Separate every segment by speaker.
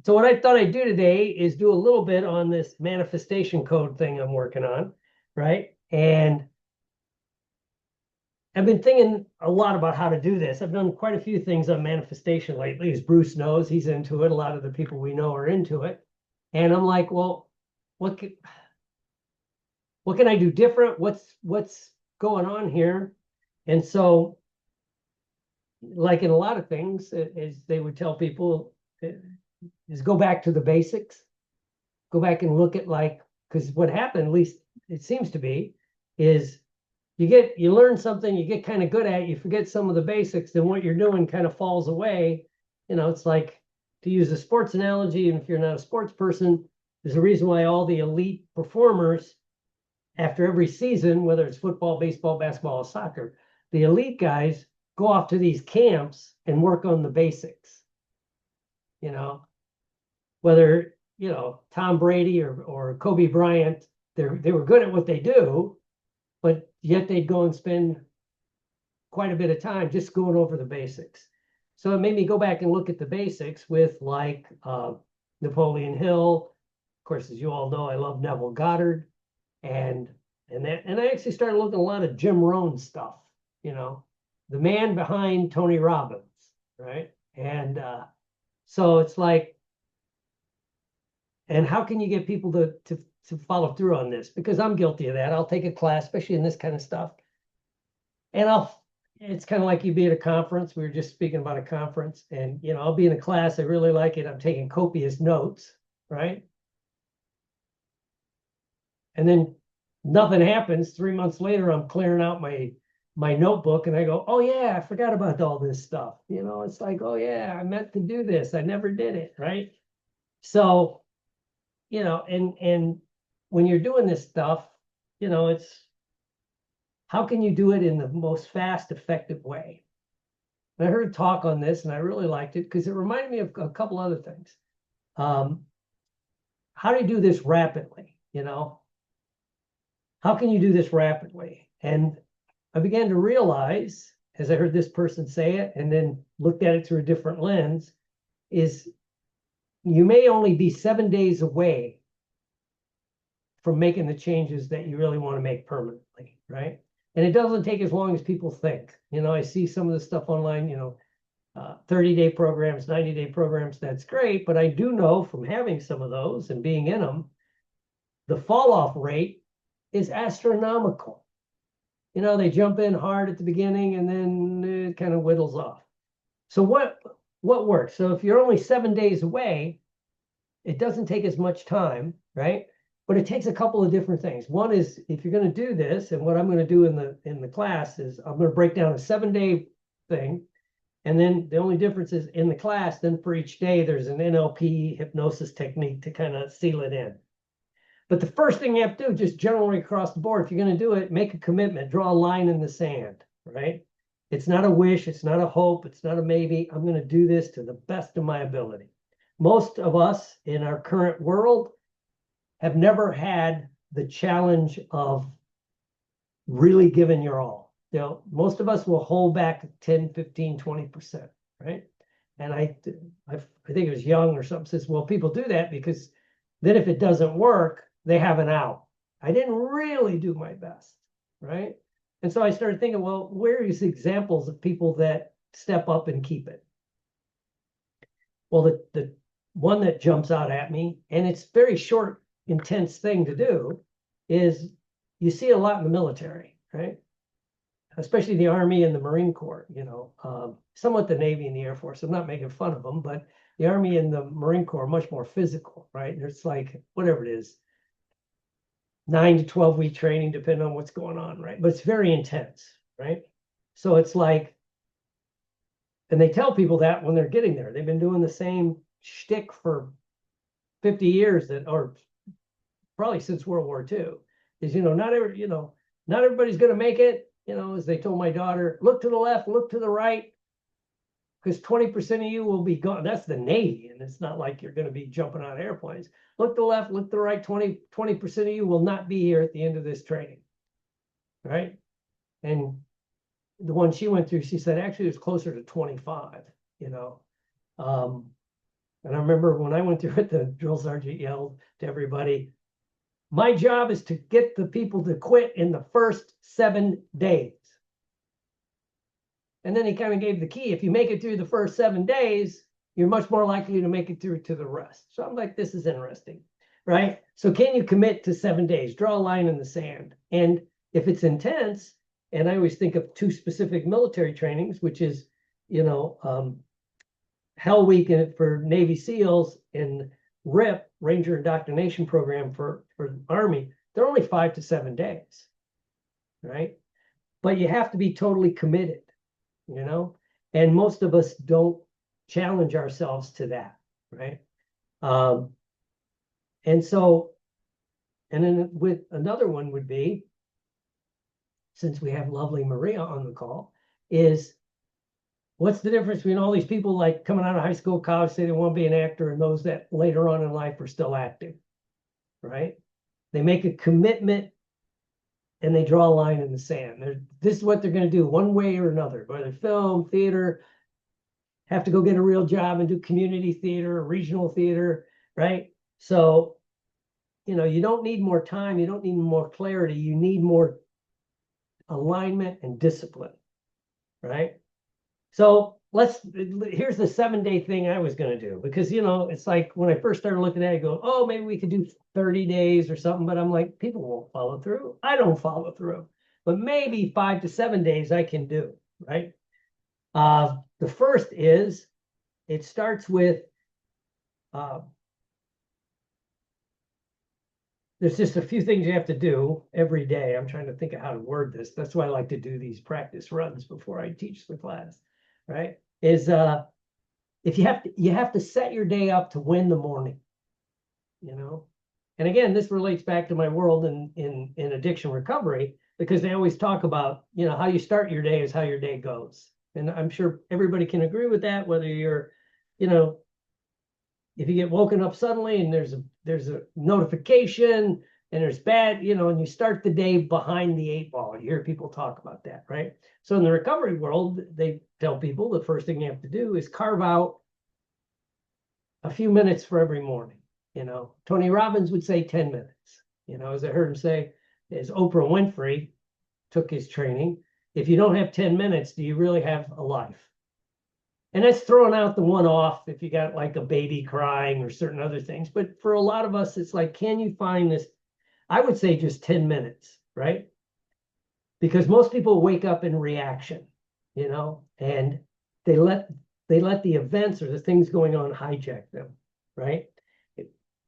Speaker 1: So what I thought I'd do today is do a little bit on this manifestation code thing I'm working on, right? And I've been thinking a lot about how to do this. I've done quite a few things on manifestation lately, as Bruce knows. He's into it. A lot of the people we know are into it. And I'm like, well, what can I do different? What's going on here? And so, like in a lot of things, as they would tell people, is go back to the basics. Go back and look at because what happened, at least it seems to be, is you learn something, you get kind of good at it, you forget some of the basics, then what you're doing kind of falls away. It's like, to use a sports analogy, and if you're not a sports person, there's a reason why all the elite performers, after every season, whether it's football, baseball, basketball, or soccer, the elite guys go off to these camps and work on the basics. Whether Tom Brady or Kobe Bryant, they were good at what they do, but yet they'd go and spend quite a bit of time just going over the basics. So it made me go back and look at the basics with Napoleon Hill. Of course, as you all know, I love Neville Goddard, and I actually started looking at a lot of Jim Rohn stuff. The man behind Tony Robbins, right? And so it's like, and how can you get people to follow through on this? Because I'm guilty of that. I'll take a class, especially in this kind of stuff, and it's kind of like you be at a conference. We were just speaking about a conference, and I'll be in a class. I really like it. I'm taking copious notes, right? And then nothing happens. 3 months later, I'm clearing out my notebook, and I go, oh yeah, I forgot about all this stuff. It's like, oh yeah, I meant to do this. I never did it, right? So, and when you're doing this stuff, it's how can you do it in the most fast, effective way? And I heard a talk on this, and I really liked it because it reminded me of a couple other things. How do you do this rapidly? How can you do this rapidly? And I began to realize, as I heard this person say it, and then looked at it through a different lens, is you may only be 7 days away from making the changes that you really want to make permanently, right? And it doesn't take as long as people think. I see some of the stuff online, 30-day programs, 90-day programs, that's great. But I do know from having some of those and being in them, the fall off rate is astronomical. They jump in hard at the beginning and then it kind of whittles off. So what works? So if you're only 7 days away, it doesn't take as much time, right? But it takes a couple of different things. One is, if you're going to do this, and what I'm going to do in the class is I'm going to break down a 7-day thing. And then the only difference is in the class, then for each day, there's an NLP hypnosis technique to kind of seal it in. But the first thing you have to do, just generally across the board, if you're going to do it, make a commitment, draw a line in the sand, right? It's not a wish, it's not a hope, it's not a maybe. I'm going to do this to the best of my ability. Most of us in our current world have never had the challenge of really giving your all. Most of us will hold back 10, 15, 20%, right? And I think it was Young or something says, well, people do that because then if it doesn't work, they have an out. I didn't really do my best, right? And so I started thinking, well, where is examples of people that step up and keep it? Well, the one that jumps out at me, and it's very short, intense thing to do, is you see a lot in the military, right? Especially the Army and the Marine Corps, somewhat the Navy and the Air Force. I'm not making fun of them, but the Army and the Marine Corps are much more physical, right? And it's like, whatever it is, 9 to 12 week training, depending on what's going on, right? But it's very intense, right? So it's like, and they tell people that when they're getting there. They've been doing the same shtick for 50 years, or probably since World War II, is, not everybody's going to make it. As they told my daughter, look to the left, look to the right, because 20% of you will be gone. That's the Navy, and it's not like you're going to be jumping out of airplanes. Look to the left, look to the right, 20% of you will not be here at the end of this training, right? And the one she went through, she said, actually, it's closer to 25, And I remember when I went through it, the drill sergeant yelled to everybody, "My job is to get the people to quit in the first 7 days." And then he kind of gave the key. If you make it through the first 7 days, you're much more likely to make it through to the rest. So I'm like, this is interesting, right? So can you commit to 7 days? Draw a line in the sand. And if it's intense, and I always think of 2 specific military trainings, which is, Hell Week for Navy SEALs and RIP, Ranger Indoctrination Program for the Army, they're only 5 to 7 days, right? But you have to be totally committed, and most of us don't challenge ourselves to that, right? And then with another one would be, since we have lovely Maria on the call, is what's the difference between all these people like coming out of high school, college, say they want to be an actor, and those that later on in life are still acting, right? They make a commitment and they draw a line in the sand. This is what they're going to do one way or another, whether film, theater, have to go get a real job and do community theater, regional theater, right? So, you don't need more time. You don't need more clarity. You need more alignment and discipline, right? So here's the 7-day thing I was going to do, because, it's like when I first started looking at it, I go, oh, maybe we could do 30 days or something. But I'm like, people won't follow through. I don't follow through. But maybe 5 to 7 days I can do, right? The first is, it starts with, there's just a few things you have to do every day. I'm trying to think of how to word this. That's why I like to do these practice runs before I teach the class, right? Is if you have to set your day up to win the morning, And again, this relates back to my world in addiction recovery, because they always talk about, how you start your day is how your day goes. And I'm sure everybody can agree with that, whether you're, if you get woken up suddenly and there's a notification and there's bad, and you start the day behind the 8 ball. You hear people talk about that, right? So in the recovery world, they tell people the first thing you have to do is carve out a few minutes for every morning. Tony Robbins would say 10 minutes. As I heard him say, as Oprah Winfrey took his training, if you don't have 10 minutes, do you really have a life? And that's throwing out the one-off if you got like a baby crying or certain other things. But for a lot of us, it's like, can you find this? I would say just 10 minutes, right? Because most people wake up in reaction, and they let the events or the things going on hijack them, right?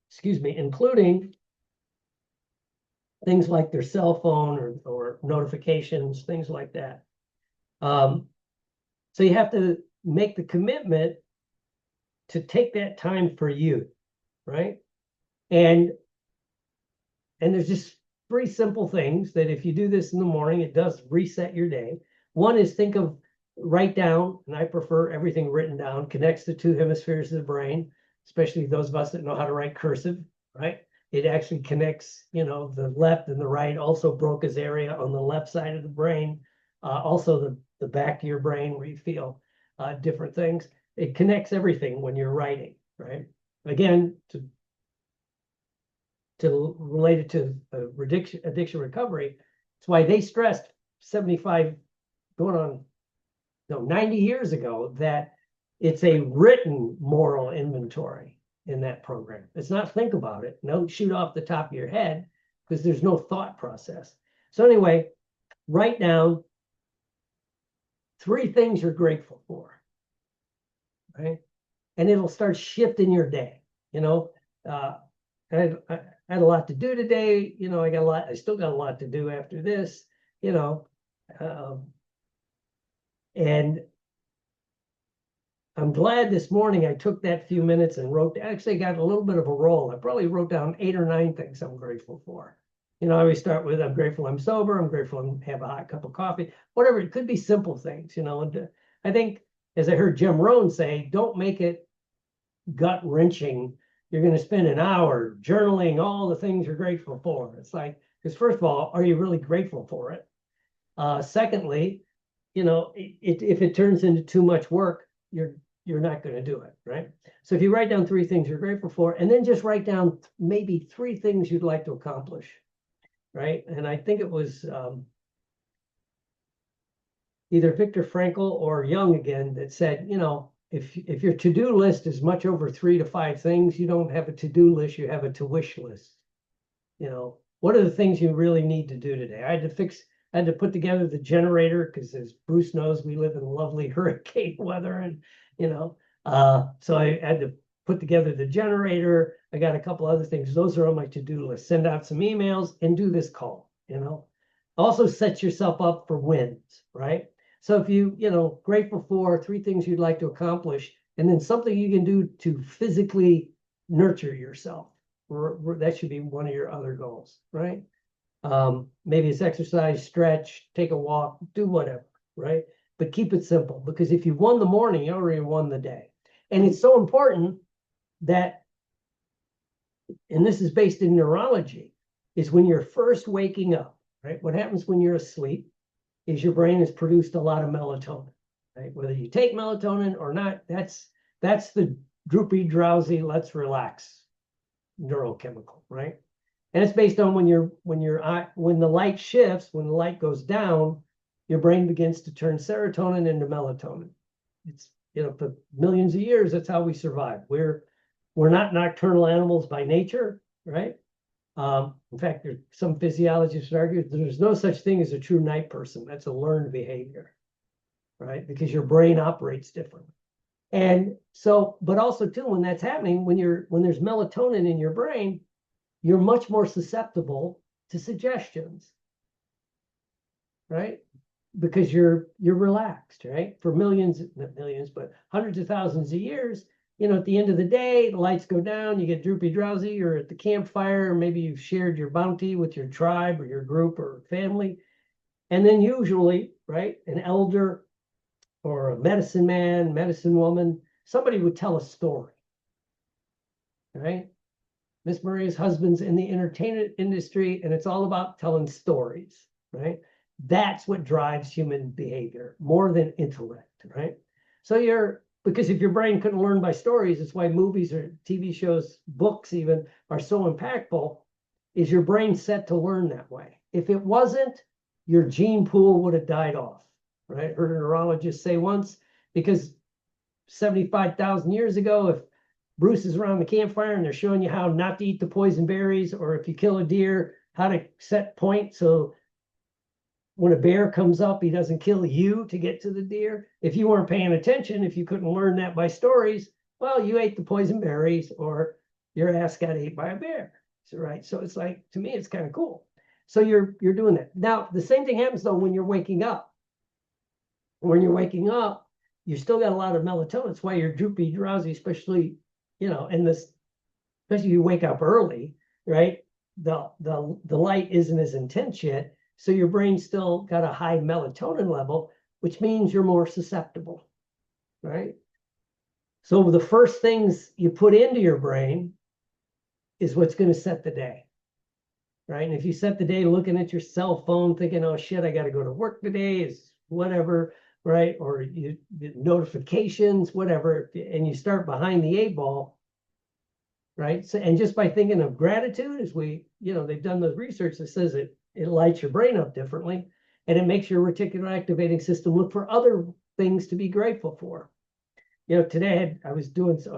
Speaker 1: Excuse me, including things like their cell phone or notifications, things like that. So you have to make the commitment to take that time for you, right? And there's just 3 simple things that if you do this in the morning, it does reset your day. One is write down, and I prefer everything written down, connects the 2 hemispheres of the brain, especially those of us that know how to write cursive, right? It actually connects, the left and the right, also Broca's area on the left side of the brain, also the back of your brain where you feel different things. It connects everything when you're writing, right? Again, to relate it to addiction recovery, it's why they stressed 75 going on 90 years ago that it's a written moral inventory in that program. It's not think about it. Don't shoot off the top of your head, because there's no thought process. So anyway, write down 3 things you're grateful for, right? And it'll start shifting your day. I had a lot to do today. I still got a lot to do after this, and I'm glad this morning I took that few minutes and actually got a little bit of a roll. I probably wrote down 8 or 9 things I'm grateful for. I always start with, I'm grateful I'm sober. I'm grateful I have a hot cup of coffee, whatever. It could be simple things, and I think, as I heard Jim Rohn say, don't make it gut wrenching. You're going to spend an hour journaling all the things you're grateful for. It's like, because first of all, are you really grateful for it? Secondly, if it turns into too much work, you're you're not going to do it, right? So if you write down 3 things you're grateful for, and then just write down maybe 3 things you'd like to accomplish, right? And I think it was either Viktor Frankl or Jung again that said, you know, if your to-do list is much over 3 to 5 things, you don't have a to-do list, you have a to-wish list. You know, what are the things you really need to do today? I had to put together the generator because, as Bruce knows, we live in lovely hurricane weather, and you know, so I had to put together the generator. I got a couple other things. Those are on my to-do list. Send out some emails and do this call. You know, also set yourself up for wins, right? So if you know, grateful for 3 things you'd like to accomplish, and then something you can do to physically nurture yourself. That should be one of your other goals, right? Maybe it's exercise, stretch, take a walk, do whatever, right? But keep it simple, because if you won the morning, you already won the day. And it's so important that, and this is based in neurology, is when you're first waking up, right? What happens when you're asleep is your brain has produced a lot of melatonin, right? Whether you take melatonin or not, that's the droopy, drowsy, let's relax neurochemical, right? And it's based on when the light shifts, when the light goes down, your brain begins to turn serotonin into melatonin. It's, you know, for millions of years, that's how we survive. We're not nocturnal animals by nature, right? In fact, there's some physiologists argue there's no such thing as a true night person. That's a learned behavior, right? Because your brain operates differently. And so, but also too, when that's happening, when there's melatonin in your brain, you're much more susceptible to suggestions, right? Because you're relaxed, right? For millions, not millions, but hundreds of thousands of years, you know, at the end of the day, the lights go down, you get droopy, drowsy, you're at the campfire, or maybe you've shared your bounty with your tribe or your group or family. And then usually, right, an elder or a medicine man, medicine woman, somebody would tell a story, right? Miss Maria's husband's in the entertainment industry, and it's all about telling stories, right? That's what drives human behavior more than intellect, right? So because if your brain couldn't learn by stories, it's why movies or TV shows, books even, are so impactful, is your brain set to learn that way. If it wasn't, your gene pool would have died off, right? I heard a neurologist say once, because 75,000 years ago, if Bruce is around the campfire and they're showing you how not to eat the poison berries, or if you kill a deer, how to set point so when a bear comes up, he doesn't kill you to get to the deer. If you weren't paying attention, if you couldn't learn that by stories, well, you ate the poison berries or your ass got ate by a bear. So, right. So it's like, to me, it's kind of cool. So you're doing that. Now, the same thing happens though when you're waking up. When you're waking up, you still got a lot of melatonin. That's why you're droopy, drowsy, especially, you know, especially if you wake up early, right? The light isn't as intense yet. So your brain's still got a high melatonin level, which means you're more susceptible, right? So the first things you put into your brain is what's going to set the day, right? And if you set the day looking at your cell phone, thinking, oh shit, I got to go to work today, is whatever, right? Or you notifications, whatever, and you start behind the 8 ball, right? So, and just by thinking of gratitude, as they've done the research that says it lights your brain up differently, and it makes your reticular activating system look for other things to be grateful for. You know, today I was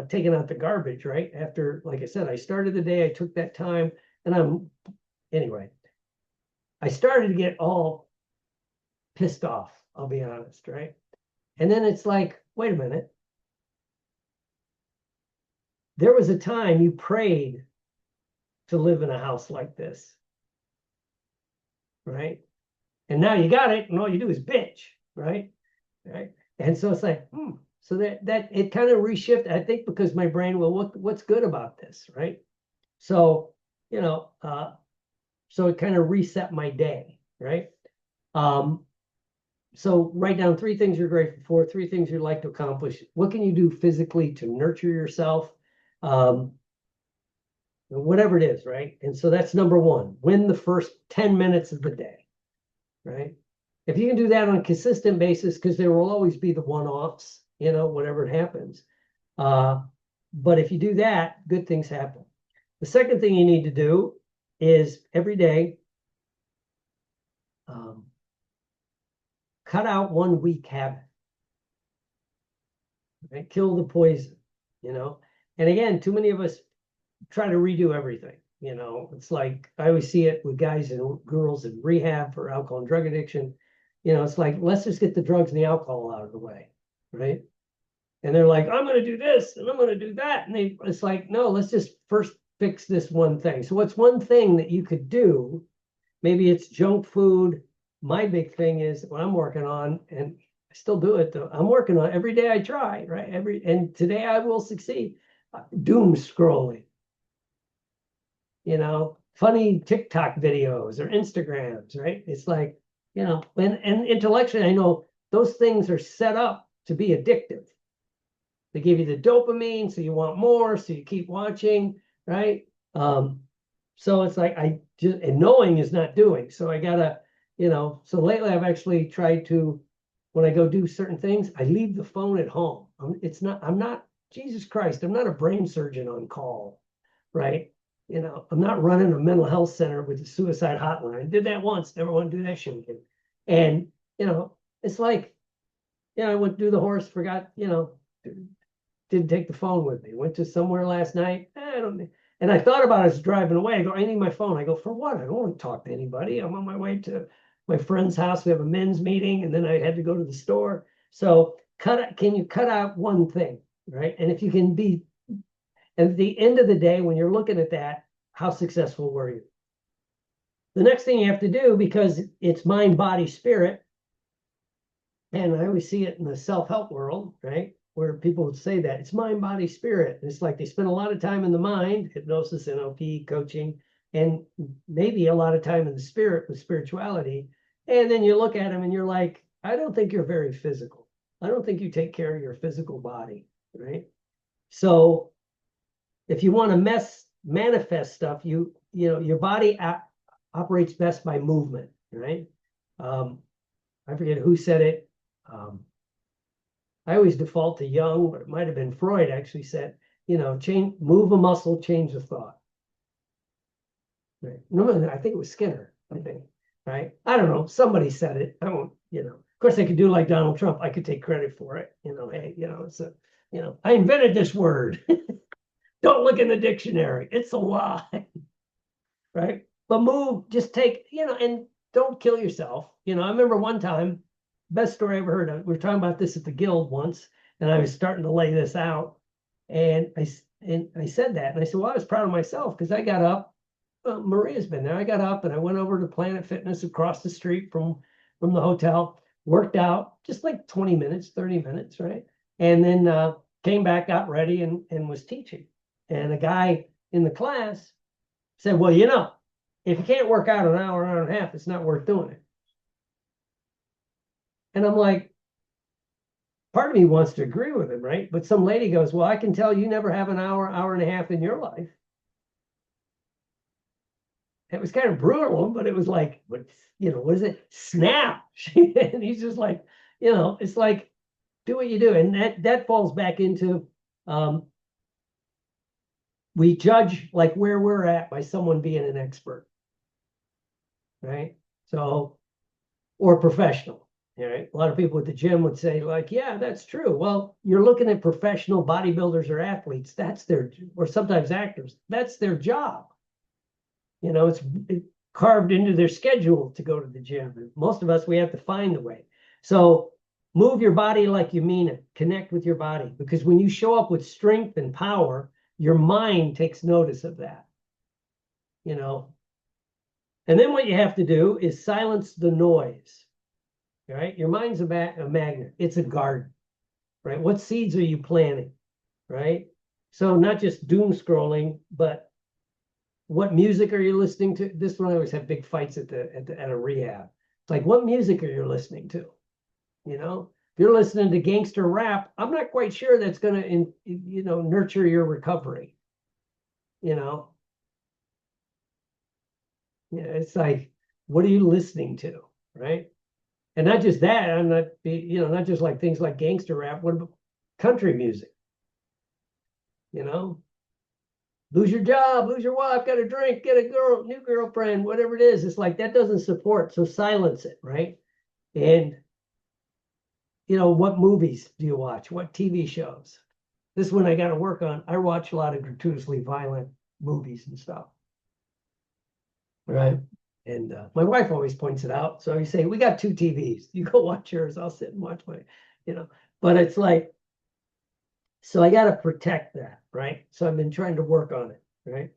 Speaker 1: taking out the garbage, right? After, like I said, I started the day, I took that time, and I started to get all pissed off, I'll be honest, right? And then it's like, wait a minute. There was a time you prayed to live in a house like this, right? And now you got it, and all you do is bitch, right? Right. And so it's like, so that it kind of reshifted, I think, because my brain, well, what's good about this, right? So, so it kind of reset my day, right? So write down 3 things you're grateful for, 3 things you'd like to accomplish. What can you do physically to nurture yourself? Whatever it is, right? And so that's number 1. Win the first 10 minutes of the day, right? If you can do that on a consistent basis, because there will always be the one-offs, you know, whatever happens. But if you do that, good things happen. The second thing you need to do is every day cut out one weak habit. Right? Kill the poison, you know. And again, too many of us try to redo everything. You know, it's like I always see it with guys and girls in rehab for alcohol and drug addiction. You know, it's like, let's just get the drugs and the alcohol out of the way, right? And they're like, I'm going to do this and I'm going to do that. And it's like, no, let's just first fix this one thing. So what's one thing that you could do? Maybe it's junk food. My big thing is what I'm working on, and I still do it though. I'm working on every day I try, right? And today I will succeed. Doom scrolling, you know, funny TikTok videos or Instagrams, right? It's like, you know, and intellectually, I know those things are set up to be addictive. They give you the dopamine, so you want more, so you keep watching, right? So it's like and knowing is not doing. So I gotta, you know, so lately I've actually tried to, when I go do certain things, I leave the phone at home. I'm not, Jesus Christ, I'm not a brain surgeon on call, right? You know, I'm not running a mental health center with a suicide hotline. I did that once, never want to do that shit again. And, you know, it's like, you know, I went to do the horse, forgot, you know, didn't take the phone with me. Went to somewhere last night. I don't. And I thought about it as driving away. I go, I need my phone. I go, for what? I don't want to talk to anybody. I'm on my way to my friend's house. We have a men's meeting, and then I had to go to the store. So can you cut out one thing, right? And if you can be, at the end of the day, when you're looking at that, how successful were you? The next thing you have to do, because it's mind, body, spirit, and I always see it in the self-help world, right? Where people would say that it's mind, body, spirit. And it's like they spend a lot of time in the mind, hypnosis, NLP, coaching, and maybe a lot of time in the spirit with spirituality. And then you look at them and you're like, I don't think you're very physical. I don't think you take care of your physical body, right? So if you want to manifest stuff, you know, your body operates best by movement, right? I forget who said it. I always default to Jung, but it might have been Freud actually said, you know, move a muscle, change a thought. Right? No, I think it was Skinner, I think, right? I don't know. Somebody said it. I won't, you know, of course I could do like Donald Trump. I could take credit for it. You know, hey, you know, you know, I invented this word. Don't look in the dictionary. It's a lie. Right? But move, just take, you know, and don't kill yourself. You know, I remember one time, best story I ever heard of. We were talking about this at the guild once, and I was starting to lay this out. And I said that, and I said, well, I was proud of myself because I got up. Maria's been there. I got up and I went over to Planet Fitness across the street from the hotel, worked out just like 20 minutes, 30 minutes, right? And then came back, got ready, and was teaching. And a guy in the class said, well, you know, if you can't work out an hour and a half, it's not worth doing it. And I'm like, part of me wants to agree with him, right? But some lady goes, well, I can tell you never have an hour and a half in your life. It was kind of brutal, but it was like, what, you know, what is it? Snap. And he's just like, you know, it's like, do what you do. And that falls back into, we judge like where we're at by someone being an expert, right? So, or professional. Right? A lot of people at the gym would say, like, yeah, that's true. Well, you're looking at professional bodybuilders or athletes. Or sometimes actors. That's their job. You know, it's carved into their schedule to go to the gym. Most of us, we have to find the way. So move your body like you mean it. Connect with your body. Because when you show up with strength and power, your mind takes notice of that. You know. And then what you have to do is silence the noise. Right? Your mind's a magnet. It's a garden, right? What seeds are you planting, right? So not just doom scrolling, but what music are you listening to? This one I always have big fights at a rehab. It's like, what music are you listening to? You know, if you're listening to gangster rap, I'm not quite sure that's going to, you know, nurture your recovery. You know, yeah, it's like, what are you listening to, right? And not just that, I'm not, you know, not just like things like gangster rap. country music, you know, lose your job, lose your wife, got a drink, get a girl, new girlfriend, whatever it is. It's like that doesn't support. So silence it, right? And you know, what movies do you watch? What TV shows? This one I got to work on. I watch a lot of gratuitously violent movies and stuff. Right. And my wife always points it out. So you say, we got 2 TVs. You go watch yours. I'll sit and watch my, you know, but it's like, so I got to protect that. Right. So I've been trying to work on it. Right.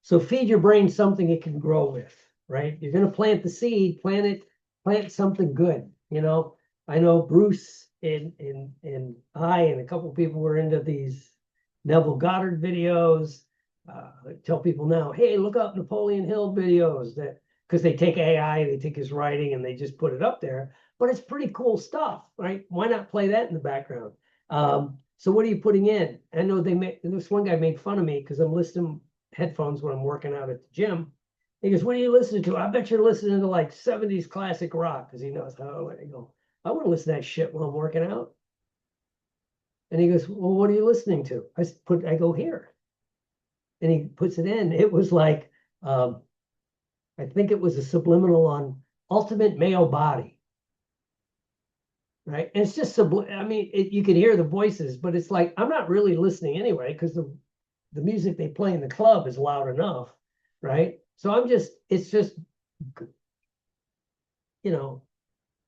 Speaker 1: So feed your brain something it can grow with. Right. You're going to plant the seed, plant something good. You know, I know Bruce and I and a couple people were into these Neville Goddard videos. I tell people now, hey, look up Napoleon Hill videos, that because they take AI, they take his writing and they just put it up there. But it's pretty cool stuff, right? Why not play that in the background? So what are you putting in? I know this one guy made fun of me because I'm listening headphones when I'm working out at the gym. He goes, what are you listening to? I bet you're listening to like 70s classic rock, because he knows how I go. I want to listen to that shit while I'm working out. And he goes, well, what are you listening to? I go here. And he puts it in. It was like, I think it was a subliminal on ultimate male body. Right. And it's just, I mean, you can hear the voices, but it's like, I'm not really listening anyway, because the music they play in the club is loud enough. Right. So it's just, you know,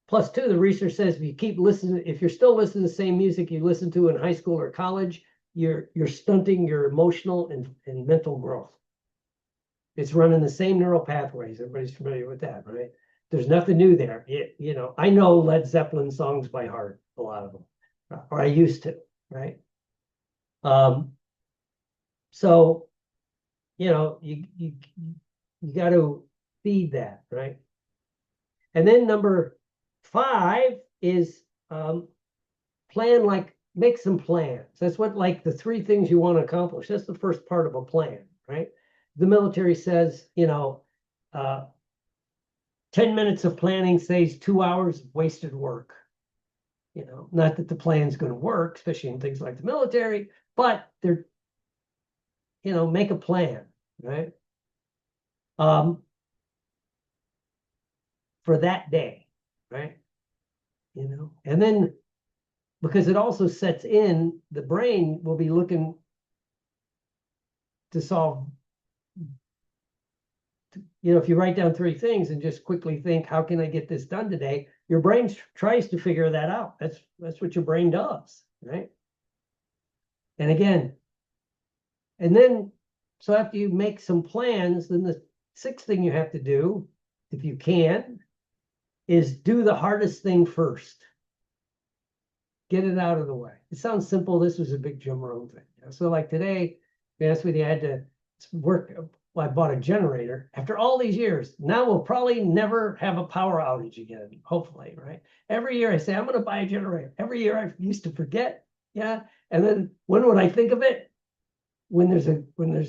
Speaker 1: plus two, the research says if you keep listening, if you're still listening to the same music you listened to in high school or college, you're stunting your emotional and mental growth. It's running the same neural pathways. Everybody's familiar with that, right? There's nothing new there. You know, I know Led Zeppelin songs by heart, a lot of them, or I used to, right? So, you know, you got to feed that, right? And then number 5 is make some plans. That's what, like, the 3 things you want to accomplish. That's the first part of a plan, right? The military says, you know, 10 minutes of planning saves 2 hours of wasted work. You know, not that the plan's going to work, especially in things like the military, but they're, you know, make a plan, right? For that day, right? You know, and then because it also sets in, the brain will be looking to solve, you know, if you write down 3 things and just quickly think, how can I get this done today? Your brain tries to figure that out. That's what your brain does, right? And again, and then, so after you make some plans, then the 6th thing you have to do, if you can, is do the hardest thing first. Get it out of the way. It sounds simple. This was a big Jim Rohn thing. So like today, to be honest with you, I had to work. Well, I bought a generator after all these years. Now we'll probably never have a power outage again, hopefully, right? Every year I say, I'm going to buy a generator. Every year I used to forget. Yeah. And then when would I think of it? When there's a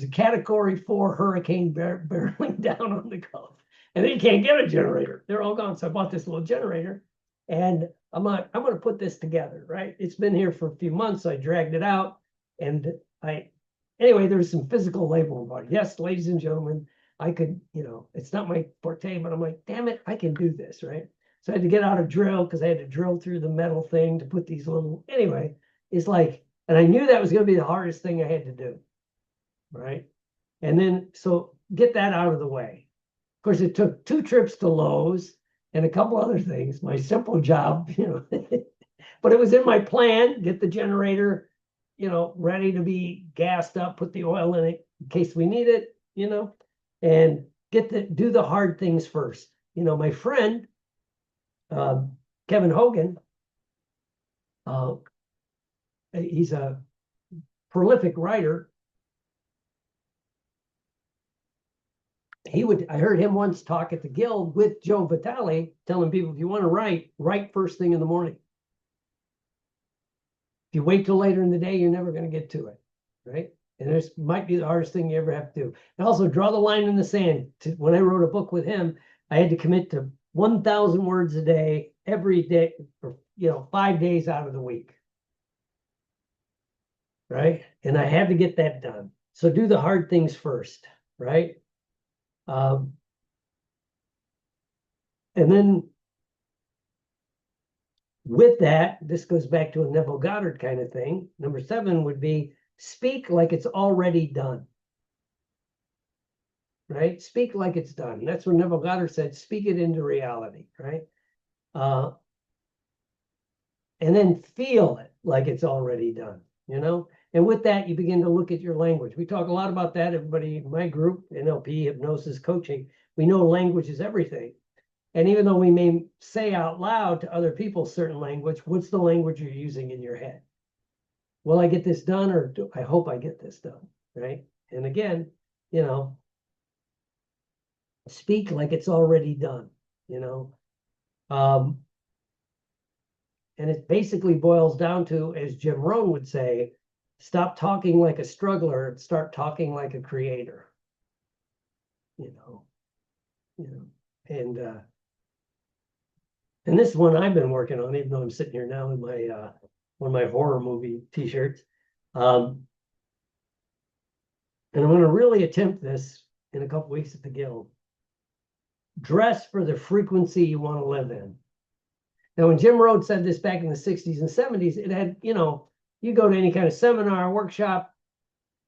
Speaker 1: Category 4 hurricane barreling down on the Gulf. And then you can't get a generator. They're all gone. So I bought this little generator. And I'm like, I'm going to put this together, right? It's been here for a few months. So I dragged it out. And anyway, there's some physical labor involved. Yes, ladies and gentlemen, I could, you know, it's not my forte, but I'm like, damn it, I can do this, right? So I had to get out a drill because I had to drill through the metal thing to put these little, anyway, it's like, and I knew that was going to be the hardest thing I had to do, right? And then, so get that out of the way. Of course, it took 2 trips to Lowe's and a couple other things, my simple job, you know, but it was in my plan, get the generator, you know, ready to be gassed up, put the oil in it in case we need it, you know, and do the hard things first. You know, my friend, Kevin Hogan, he's a prolific writer. I heard him once talk at the Guild with Joe Vitale, telling people, if you want to write first thing in the morning. If you wait till later in the day, you're never going to get to it, right? And this might be the hardest thing you ever have to do. And also draw the line in the sand. When I wrote a book with him, I had to commit to 1,000 words a day, every day, for, you know, 5 days out of the week. right? And I had to get that done. So do the hard things first, right? And then with that, this goes back to a Neville Goddard kind of thing. Number 7 would be speak like it's already done, right? Speak like it's done. That's what Neville Goddard said, speak it into reality, right? And then feel it like it's already done, you know? And with that, you begin to look at your language. We talk a lot about that. Everybody in my group, NLP, hypnosis, coaching, we know language is everything. And even though we may say out loud to other people certain language, what's the language you're using in your head? Will I get this done, or I hope I get this done, right? And again, you know, speak like it's already done, you know? And it basically boils down to, as Jim Rohn would say, stop talking like a struggler and start talking like a creator. You know, and this is one I've been working on, even though I'm sitting here now in my one of my horror movie t-shirts. And I'm going to really attempt this in a couple weeks at the Guild. Dress for the frequency you want to live in. Now, when Jim Rohn said this back in the 60s and 70s, it had, you know, you go to any kind of seminar, workshop,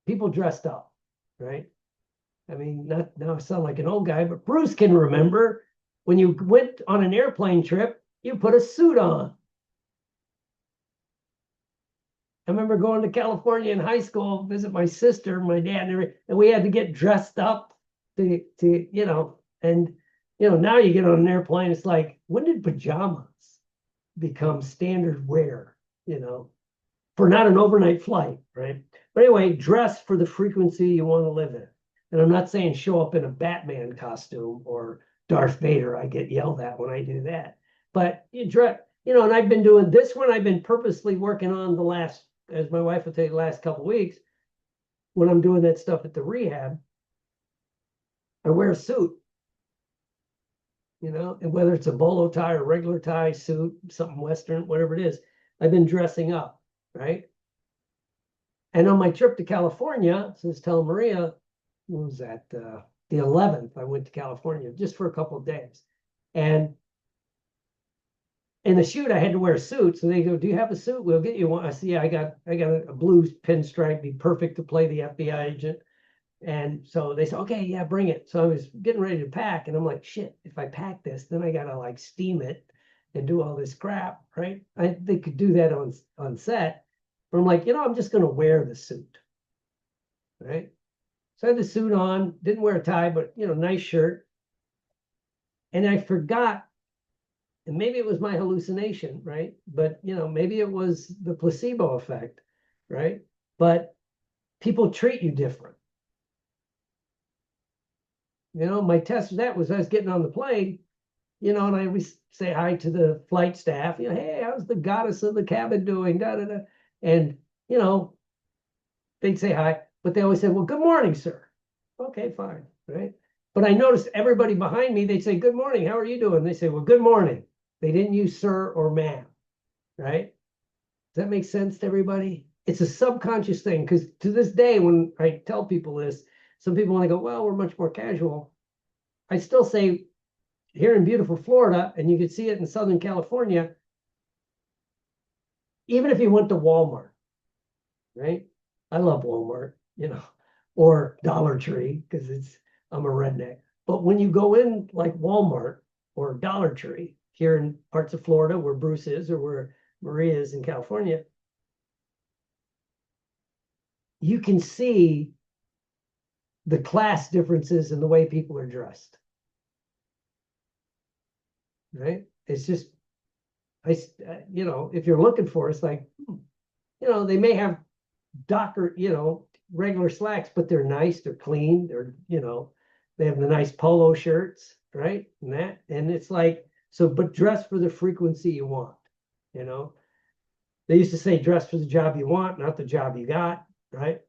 Speaker 1: people dressed up, right? I mean, not now I sound like an old guy, but Bruce can remember when you went on an airplane trip, you put a suit on. I remember going to California in high school, visit my sister, my dad, and we had to get dressed up to you know, and you know, now you get on an airplane, it's like, when did pajamas become standard wear, you know, for not an overnight flight, right? But anyway, dress for the frequency you want to live in. And I'm not saying show up in a Batman costume or Darth Vader. I get yelled at when I do that. But you dress, you know, and I've been doing this one, I've been purposely working on the last, as my wife would say, the last couple of weeks, when I'm doing that stuff at the rehab, I wear a suit. You know, and whether it's a bolo tie or regular tie, suit, something Western, whatever it is, I've been dressing up, right? And on my trip to California, since telling Maria, what was that, the 11th, I went to California just for a couple of days. And in the shoot, I had to wear a suit. So they go, do you have a suit? We'll get you one. I see, yeah, I got a blue pinstripe, be perfect to play the FBI agent. And so they said, okay, yeah, bring it. So I was getting ready to pack, and I'm like, shit, if I pack this, then I gotta like steam it and do all this crap, right? They could do that on set, but I'm like, you know, I'm just gonna wear the suit, right? So I had the suit on, didn't wear a tie, but you know, nice shirt. And I forgot, and maybe it was my hallucination, right? But you know, maybe it was the placebo effect, right? But people treat you different. You know, my test of that was I was getting on the plane, you know, and I always say hi to the flight staff, you know, hey, how's the goddess of the cabin doing? Da, da, da. And, you know, they'd say hi, but they always said, well, good morning, sir. Okay, fine, right? But I noticed everybody behind me, they'd say, good morning, how are you doing? They say, well, good morning. They didn't use sir or ma'am, right? Does that make sense to everybody? It's a subconscious thing, because to this day, when I tell people this, some people want to go, well, we're much more casual. I still say, here in beautiful Florida, and you can see it in Southern California, even if you went to Walmart, right? I love Walmart, you know, or Dollar Tree, because I'm a redneck. But when you go in like Walmart or Dollar Tree here in parts of Florida where Bruce is or where Maria is in California, you can see the class differences in the way people are dressed, right? It's just, you know, if you're looking for it, it's like, you know, they may have Docker, you know, regular slacks, but they're nice, they're clean, they're, you know, they have the nice polo shirts, right? And it's like, so, but dress for the frequency you want, you know. They used to say dress for the job you want, not the job you got, right?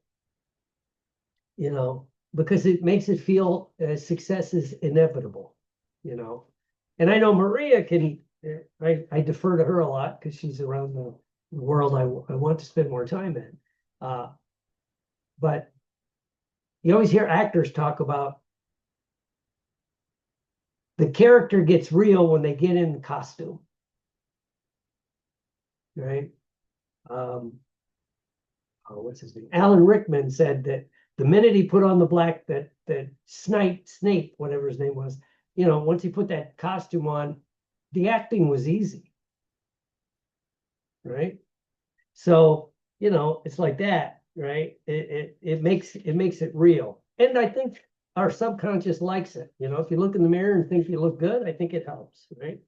Speaker 1: You know, because it makes it feel success is inevitable, you know. And I know Maria can, I defer to her a lot because she's around the world I want to spend more time in. But you always hear actors talk about the character gets real when they get in the costume, right? What's his name? Alan Rickman said that the minute he put on the black, that Snape, whatever his name was, once he put that costume on, the acting was easy, right? So, it's like that, right? It makes it real. And I think our subconscious likes it. If you look in the mirror and think you look good, I think it helps, right?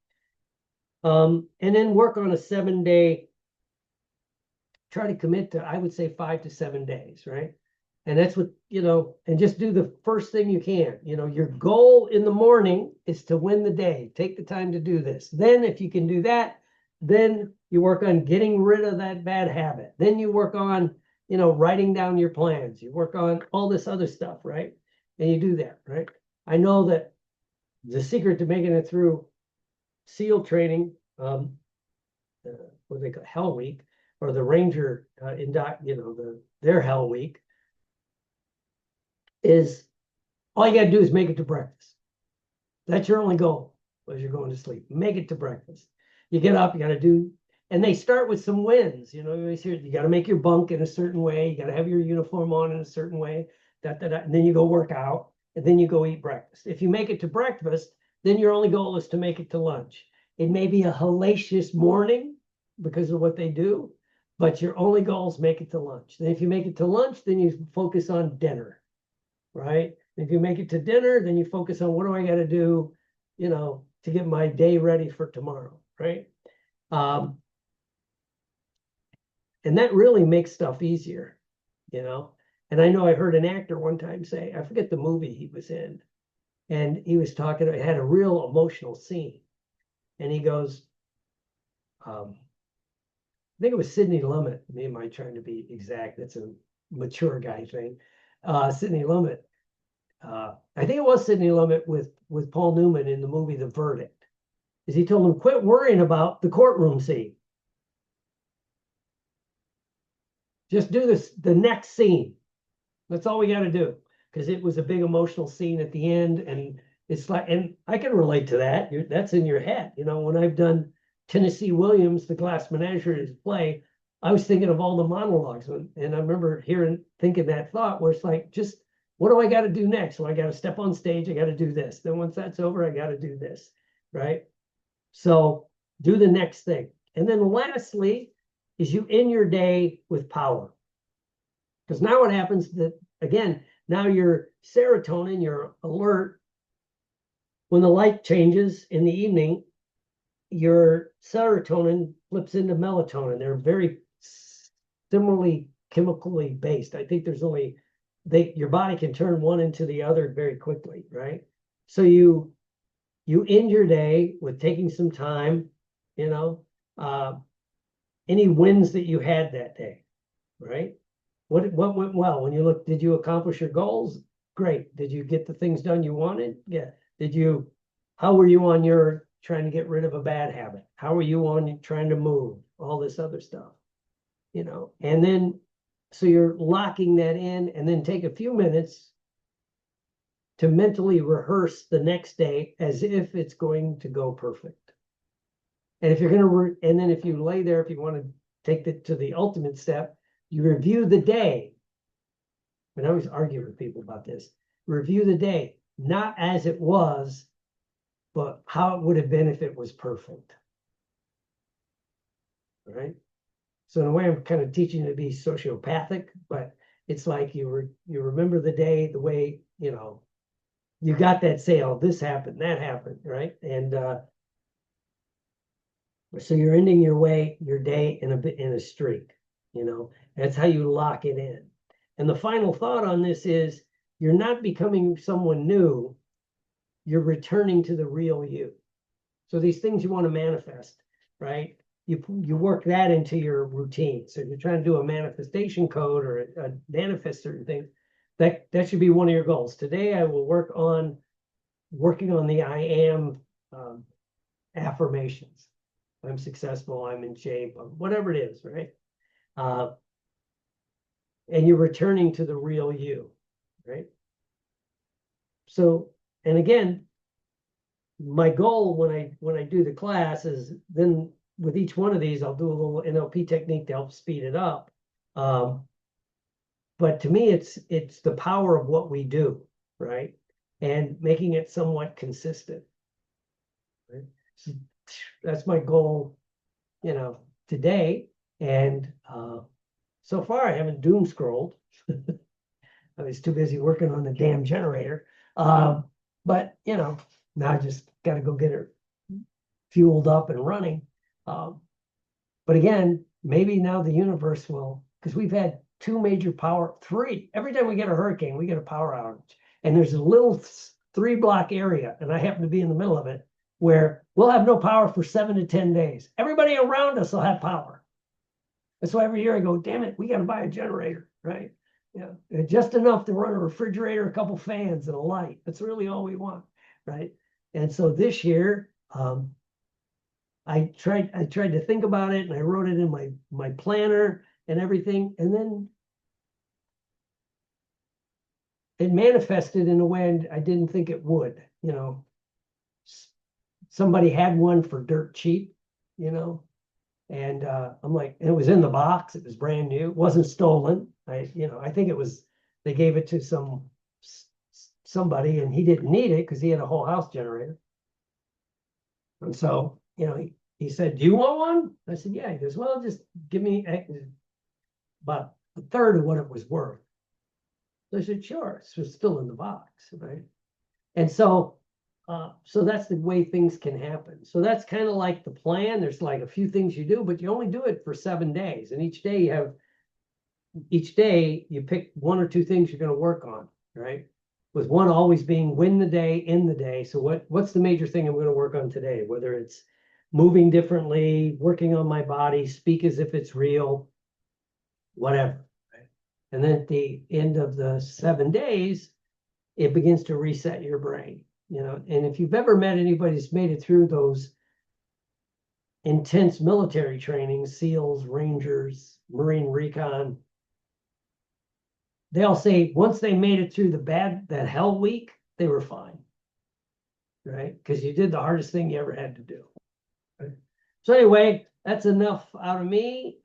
Speaker 1: And then work on a 7-day, try to commit to, I would say 5 to 7 days, right? And that's what, and just do the first thing you can. Your goal in the morning is to win the day. Take the time to do this. Then if you can do that, then you work on getting rid of that bad habit. Then you work on, writing down your plans. You work on all this other stuff, right? And you do that, right? I know that the secret to making it through SEAL training, what do they call it? Hell Week, or the Ranger their Hell Week, is all you got to do is make it to breakfast. That's your only goal as you're going to sleep. Make it to breakfast. You get up, you got to do, and they start with some wins. You always hear you got to make your bunk in a certain way. You got to have your uniform on in a certain way. And then you go work out, and then you go eat breakfast. If you make it to breakfast, then your only goal is to make it to lunch. It may be a hellacious morning because of what they do, but your only goal is make it to lunch. Then if you make it to lunch, then you focus on dinner, right? If you make it to dinner, then you focus on what do I got to do, to get my day ready for tomorrow, right? And that really makes stuff easier, And I know I heard an actor one time say, I forget the movie he was in, and he was talking, it had a real emotional scene. And he goes, I think it was Sidney Lumet. Me, am I trying to be exact? That's a mature guy thing. Sidney Lumet. I think it was Sidney Lumet with Paul Newman in the movie The Verdict. Is he told him, quit worrying about the courtroom scene. Just do the next scene. That's all we got to do. Because it was a big emotional scene at the end. And it's like, and I can relate to that. That's in your head. When I've done Tennessee Williams, The Glass Menagerie play, I was thinking of all the monologues. And I remember thinking that thought where it's like, just what do I got to do next? Well, I got to step on stage. I got to do this. Then once that's over, I got to do this. Right. So do the next thing. And then lastly is you end your day with power. Because now what happens that, again, now your serotonin, you're alert. When the light changes in the evening, your serotonin flips into melatonin. They're very similarly chemically based. I think there's only, your body can turn one into the other very quickly, right? So you end your day with taking some time, any wins that you had that day, right? What went well? When you look, did you accomplish your goals? Great. Did you get the things done you wanted? Yeah. How were you on your trying to get rid of a bad habit? How were you on trying to move? All this other stuff, and then, so you're locking that in, and then take a few minutes to mentally rehearse the next day as if it's going to go perfect. And if you're going to, and then if you lay there, if you want to take it to the ultimate step, you review the day. And I always argue with people about this. Review the day, not as it was, but how it would have been if it was perfect. Right? So in a way, I'm kind of teaching you to be sociopathic, but it's like you remember the day the way, you got that sale, this happened, that happened, right? And so you're ending your day in a streak, That's how you lock it in. And the final thought on this is you're not becoming someone new, you're returning to the real you. So these things you want to manifest, right? You work that into your routine. So if you're trying to do a manifestation code or a manifest certain things, that should be one of your goals. Today I will working on the I am affirmations. I'm successful, I'm in shape, whatever it is, right? and you're returning to the real you, right? So, and again, my goal when I do the class is then with each one of these, I'll do a little NLP technique to help speed it up. But to me, it's the power of what we do, right? And making it somewhat consistent. Right? So that's my goal, today. And so far I haven't doom scrolled. I was too busy working on the damn generator. But now I just got to go get her fueled up and running. But again, maybe now the universe will, because we've had three. Every time we get a hurricane, we get a power outage. And there's a little 3-block area, and I happen to be in the middle of it, where we'll have no power for 7 to 10 days. Everybody around us will have power. And so every year I go, damn it, we got to buy a generator, right? Yeah, just enough to run a refrigerator, a couple fans, and a light. That's really all we want, right? And so this year, I tried to think about it, and I wrote it in my planner and everything, and then it manifested in a way I didn't think it would. Somebody had one for dirt cheap, and I'm like, and it was in the box. It was brand new. It wasn't stolen. I think it was, they gave it to somebody, and he didn't need it because he had a whole house generator. And so, he said, do you want one? I said, yeah. He goes, well, just give me about a third of what it was worth. So I said, sure. It was still in the box, right? And so that's the way things can happen. So that's kind of like the plan. There's like a few things you do, but you only do it for 7 days. And each day you pick 1 or 2 things you're going to work on, right? With one always being win the day, in the day. So what's the major thing I'm going to work on today? Whether it's moving differently, working on my body, speak as if it's real, whatever. Right? And then at the end of the 7 days, it begins to reset your brain. And if you've ever met anybody who's made it through those intense military training, SEALs, Rangers, Marine Recon, they all say once they made it through that hell week, they were fine, right? Because you did the hardest thing you ever had to do. Right? So anyway, that's enough out of me.